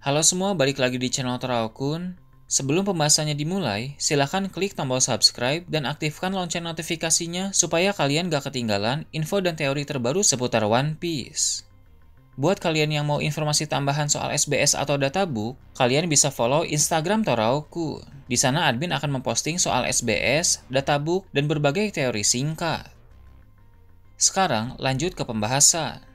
Halo semua, balik lagi di channel Toraokun. Sebelum pembahasannya dimulai, silahkan klik tombol subscribe dan aktifkan lonceng notifikasinya supaya kalian gak ketinggalan info dan teori terbaru seputar One Piece. Buat kalian yang mau informasi tambahan soal SBS atau databook, kalian bisa follow Instagram Toraokun. Di sana admin akan memposting soal SBS, databook, dan berbagai teori singkat. Sekarang lanjut ke pembahasan.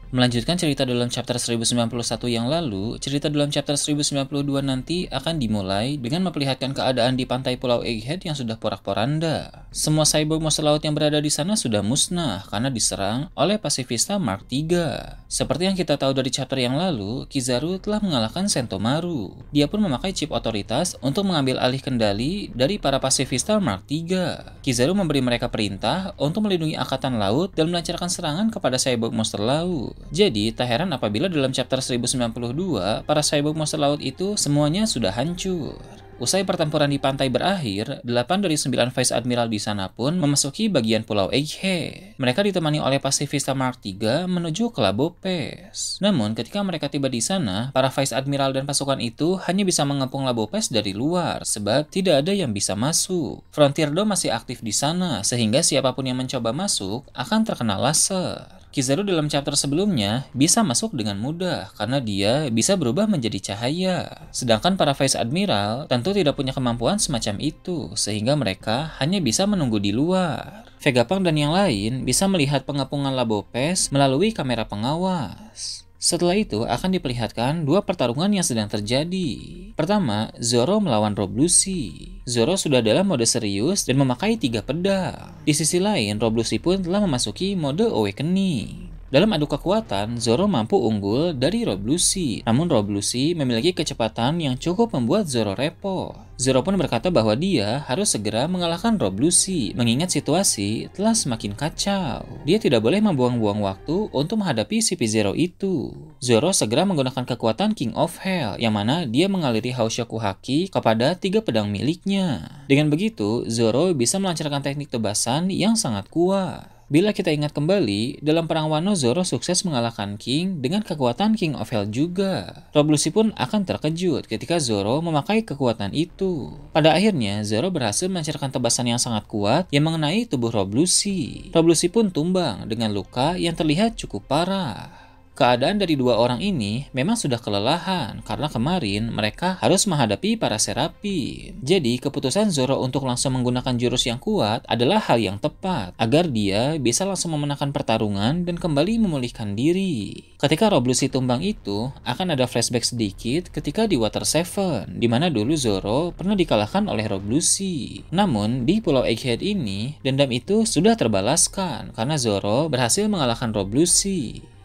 Melanjutkan cerita dalam chapter 1091 yang lalu, cerita dalam chapter 1092 nanti akan dimulai dengan memperlihatkan keadaan di pantai Pulau Egghead yang sudah porak-poranda. Semua cyborg monster laut yang berada di sana sudah musnah karena diserang oleh pasifista Mark III. Seperti yang kita tahu dari chapter yang lalu, Kizaru telah mengalahkan Sentomaru. Dia pun memakai chip otoritas untuk mengambil alih kendali dari para pasifista Mark III. Kizaru memberi mereka perintah untuk melindungi angkatan laut dan melancarkan serangan kepada cyborg monster laut. Jadi, tak heran apabila dalam chapter 1092, para cyborg monster laut itu semuanya sudah hancur. Usai pertempuran di pantai berakhir, 8 dari 9 Vice Admiral di sana pun memasuki bagian Pulau Egghead. Mereka ditemani oleh pasifista Mark III menuju ke Labo Pass. Namun, ketika mereka tiba di sana, para Vice Admiral dan pasukan itu hanya bisa mengepung Labo Pass dari luar, sebab tidak ada yang bisa masuk. Frontier Dome masih aktif di sana, sehingga siapapun yang mencoba masuk akan terkena laser. Kizaru dalam chapter sebelumnya bisa masuk dengan mudah karena dia bisa berubah menjadi cahaya. Sedangkan para Vice Admiral tentu tidak punya kemampuan semacam itu, sehingga mereka hanya bisa menunggu di luar. Vegapunk dan yang lain bisa melihat pengepungan Labo Pass melalui kamera pengawas. Setelah itu akan diperlihatkan dua pertarungan yang sedang terjadi. Pertama, Zoro melawan Rob Lucy. Zoro sudah dalam mode serius dan memakai 3 pedang. Di sisi lain, Rob Lucy pun telah memasuki mode Awakening. Dalam adu kekuatan, Zoro mampu unggul dari Rob Lucy. Namun Rob Lucy memiliki kecepatan yang cukup membuat Zoro repot. Zoro pun berkata bahwa dia harus segera mengalahkan Rob Lucy, mengingat situasi telah semakin kacau. Dia tidak boleh membuang-buang waktu untuk menghadapi CP0 itu. Zoro segera menggunakan kekuatan King of Hell, yang mana dia mengaliri Haoshoku Haki kepada 3 pedang miliknya. Dengan begitu, Zoro bisa melancarkan teknik tebasan yang sangat kuat. Bila kita ingat kembali, dalam perang Wano Zoro sukses mengalahkan King dengan kekuatan King of Hell juga. Rob Lucy pun akan terkejut ketika Zoro memakai kekuatan itu. Pada akhirnya, Zoro berhasil melancarkan tebasan yang sangat kuat yang mengenai tubuh Rob Lucy. Rob Lucy pun tumbang dengan luka yang terlihat cukup parah. Keadaan dari dua orang ini memang sudah kelelahan karena kemarin mereka harus menghadapi para Serapin. Jadi keputusan Zoro untuk langsung menggunakan jurus yang kuat adalah hal yang tepat agar dia bisa langsung memenangkan pertarungan dan kembali memulihkan diri. Ketika Rob Lucy tumbang itu, akan ada flashback sedikit ketika di Water 7, di mana dulu Zoro pernah dikalahkan oleh Rob Lucy. Namun di Pulau Egghead ini, dendam itu sudah terbalaskan karena Zoro berhasil mengalahkan Rob Lucy.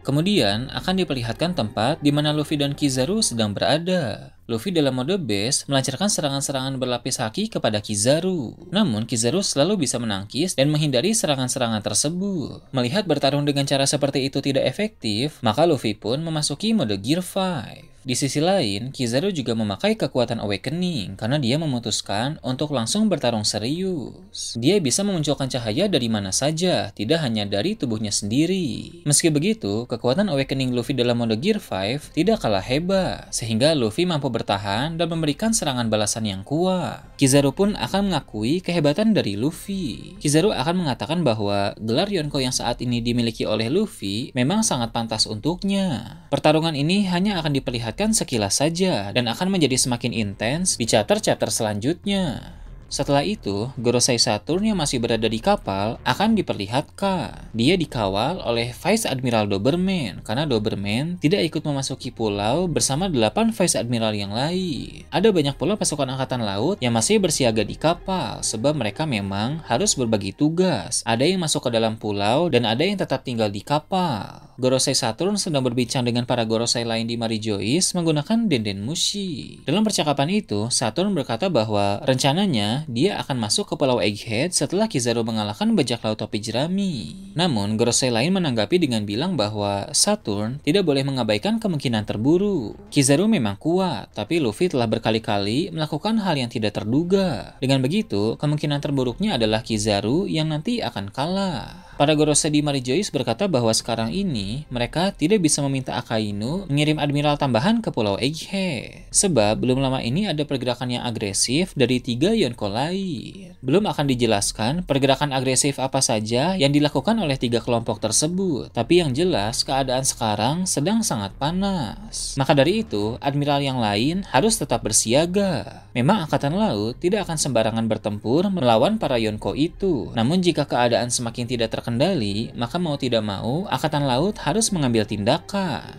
Kemudian akan diperlihatkan tempat di mana Luffy dan Kizaru sedang berada. Luffy dalam mode base melancarkan serangan-serangan berlapis haki kepada Kizaru. Namun Kizaru selalu bisa menangkis dan menghindari serangan-serangan tersebut. Melihat bertarung dengan cara seperti itu tidak efektif, maka Luffy pun memasuki mode Gear 5. Di sisi lain, Kizaru juga memakai kekuatan Awakening karena dia memutuskan untuk langsung bertarung serius. Dia bisa memunculkan cahaya dari mana saja, tidak hanya dari tubuhnya sendiri. Meski begitu, kekuatan Awakening Luffy dalam mode Gear 5 tidak kalah hebat, sehingga Luffy mampu bertahan dan memberikan serangan balasan yang kuat. Kizaru pun akan mengakui kehebatan dari Luffy. Kizaru akan mengatakan bahwa gelar Yonko yang saat ini dimiliki oleh Luffy memang sangat pantas untuknya. Pertarungan ini hanya akan diperlihatkan sekilas saja dan akan menjadi semakin intens di chapter-chapter selanjutnya. Setelah itu, Gorosei Saturn yang masih berada di kapal akan diperlihatkan. Dia dikawal oleh Vice Admiral Doberman karena Doberman tidak ikut memasuki pulau bersama 8 Vice Admiral yang lain. Ada banyak pula pasukan angkatan laut yang masih bersiaga di kapal sebab mereka memang harus berbagi tugas. Ada yang masuk ke dalam pulau dan ada yang tetap tinggal di kapal. Gorosei Saturn sedang berbincang dengan para Gorosei lain di Marijois menggunakan Denden Mushi. Dalam percakapan itu, Saturn berkata bahwa rencananya Sepertinya dia akan masuk ke Pulau Egghead setelah Kizaru mengalahkan bajak laut topi jerami. Namun, Gorosei lain menanggapi dengan bilang bahwa Saturn tidak boleh mengabaikan kemungkinan terburuk. Kizaru memang kuat, tapi Luffy telah berkali-kali melakukan hal yang tidak terduga. Dengan begitu, kemungkinan terburuknya adalah Kizaru yang nanti akan kalah. Para Gorosei di Marijois berkata bahwa sekarang ini mereka tidak bisa meminta Akainu mengirim admiral tambahan ke Pulau Egghead. Sebab belum lama ini ada pergerakan yang agresif dari 3 Yonko lain. Belum akan dijelaskan pergerakan agresif apa saja yang dilakukan oleh 3 kelompok tersebut. Tapi yang jelas keadaan sekarang sedang sangat panas. Maka dari itu, admiral yang lain harus tetap bersiaga. Memang Angkatan Laut tidak akan sembarangan bertempur melawan para Yonko itu. Namun jika keadaan semakin tidak terkendali, maka mau tidak mau Angkatan Laut harus mengambil tindakan.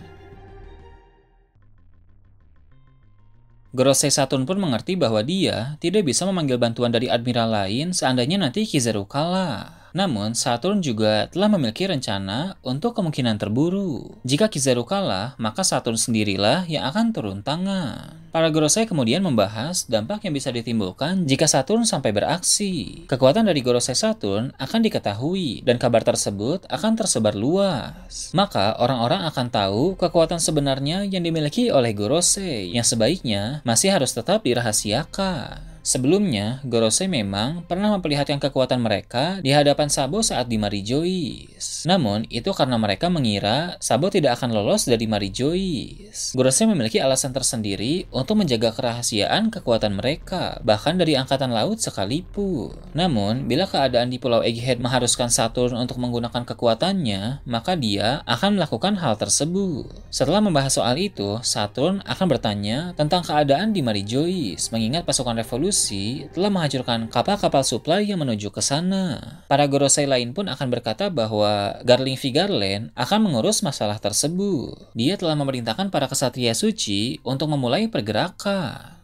Gorosei Saturn pun mengerti bahwa dia tidak bisa memanggil bantuan dari admiral lain seandainya nanti Kizaru kalah. Namun, Saturn juga telah memiliki rencana untuk kemungkinan terburuk. Jika Kizaru kalah, maka Saturn sendirilah yang akan turun tangan. Para Gorosei kemudian membahas dampak yang bisa ditimbulkan jika Saturn sampai beraksi. Kekuatan dari Gorosei Saturn akan diketahui dan kabar tersebut akan tersebar luas. Maka orang-orang akan tahu kekuatan sebenarnya yang dimiliki oleh Gorosei yang sebaiknya masih harus tetap dirahasiakan. Sebelumnya, Gorosei memang pernah memperlihatkan kekuatan mereka di hadapan Sabo saat di Marijois. Namun, itu karena mereka mengira Sabo tidak akan lolos dari Marijois. Gorosei memiliki alasan tersendiri untuk menjaga kerahasiaan kekuatan mereka, bahkan dari Angkatan Laut sekalipun. Namun, bila keadaan di Pulau Egghead mengharuskan Saturn untuk menggunakan kekuatannya, maka dia akan melakukan hal tersebut. Setelah membahas soal itu, Saturn akan bertanya tentang keadaan di Marijois, mengingat pasukan revolusi telah menghancurkan kapal-kapal supply yang menuju ke sana. Para Gorosei lain pun akan berkata bahwa Garling Vigarland akan mengurus masalah tersebut. Dia telah memerintahkan para kesatria suci untuk memulai pergerakan.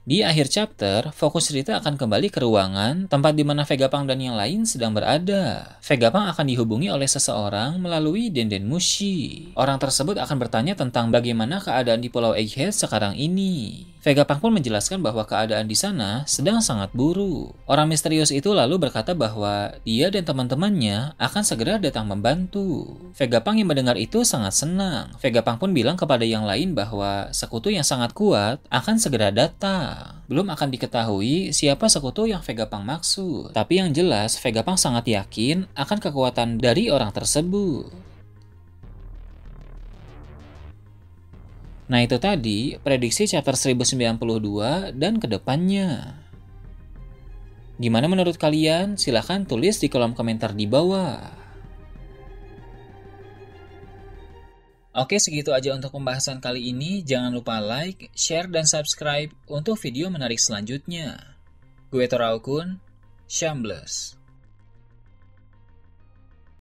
Di akhir chapter, fokus cerita akan kembali ke ruangan tempat di mana Vegapunk dan yang lain sedang berada. Vegapunk akan dihubungi oleh seseorang melalui Denden Mushi. Orang tersebut akan bertanya tentang bagaimana keadaan di Pulau Egghead sekarang ini. Vegapunk pun menjelaskan bahwa keadaan di sana sedang sangat buruk. Orang misterius itu lalu berkata bahwa dia dan teman-temannya akan segera datang membantu. Vegapunk yang mendengar itu sangat senang. Vegapunk pun bilang kepada yang lain bahwa sekutu yang sangat kuat akan segera datang. Belum akan diketahui siapa sekutu yang Vegapunk maksud. Tapi yang jelas, Vegapunk sangat yakin akan kekuatan dari orang tersebut. Nah itu tadi prediksi chapter 1092 dan kedepannya. Gimana menurut kalian? Silahkan tulis di kolom komentar di bawah. Oke, segitu aja untuk pembahasan kali ini. Jangan lupa like, share, dan subscribe untuk video menarik selanjutnya. Gue Toraukun, Shambles.